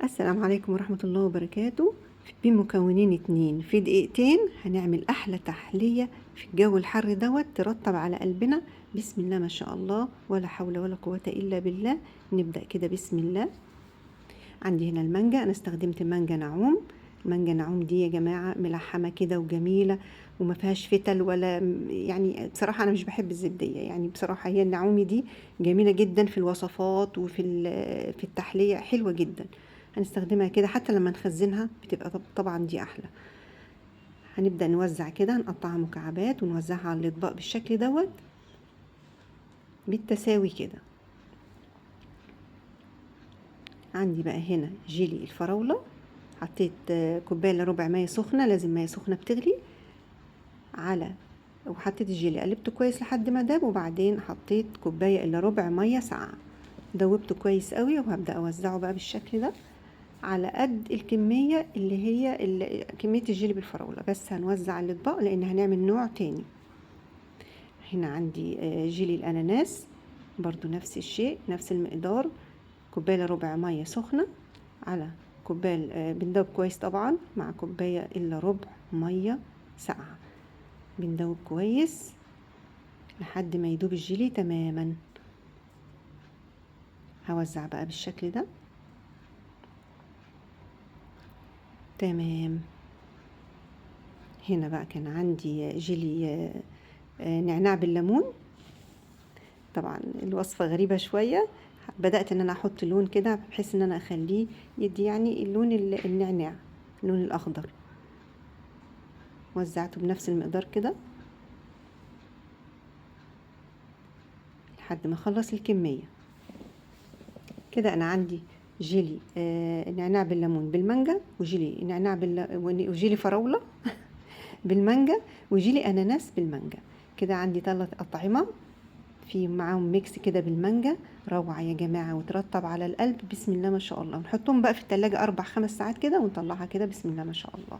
السلام عليكم ورحمة الله وبركاته. بمكونين اتنين في دقيقتين هنعمل أحلى تحلية في الجو الحر دوت ترطب على قلبنا. بسم الله ما شاء الله، ولا حول ولا قوة إلا بالله. نبدأ كده بسم الله. عندي هنا المانجا، أنا استخدمت مانجا نعوم. المانجا نعوم دي يا جماعة ملحمة كده وجميلة وما فيهاش فتل ولا يعني بصراحة أنا مش بحب الزبدية، يعني بصراحة هي النعومي دي جميلة جدا في الوصفات وفي في التحلية، حلوة جدا. هنستخدمها كده حتى لما نخزنها بتبقى طبعا دي أحلى. هنبدأ نوزع كده، نقطعها مكعبات ونوزعها على الأطباق بالشكل دوت بالتساوي كده. عندي بقى هنا جيلي الفراولة، حطيت كوبايه الا ربع ميه سخنه، لازم ميه سخنه بتغلي على، وحطيت الجيلي قلبته كويس لحد ما داب، وبعدين حطيت كوبايه الا ربع ميه ساقعه، دوبته كويس قوي. وهبدا اوزعه بقى بالشكل ده على قد الكميه اللي هي كميه الجيلي بالفراوله، بس هنوزع الاطباق لان هنعمل نوع تاني. هنا عندي جيلي الاناناس، برضو نفس الشيء نفس المقدار، كوبايه الا ربع ميه سخنه على كوبايه بندوب كويس طبعا مع كوبايه الا ربع ميه ساقعه، بندوب كويس لحد ما يدوب الجيلي تماما. هوزع بقى بالشكل ده تمام. هنا بقى كان عندي جيلي نعناع بالليمون، طبعا الوصفة غريبة شوية، بدأت ان انا احط لون كده بحيث ان انا اخليه يدي يعني اللون النعناع، اللون الاخضر. وزعته بنفس المقدار كده لحد ما اخلص الكمية. كده انا عندي جيلي نعناع بالليمون بالمانجا، وجيلي نعناع وجيلي فراولة بالمانجا، وجيلي اناناس بالمانجا. كده عندي 3 أطعمة في معاهم ميكس كده بالمانجا، روعة يا جماعة وترطب على القلب. بسم الله ما شاء الله. نحطهم بقى في التلاجة 4-5 ساعات كده ونطلعها كده. بسم الله ما شاء الله.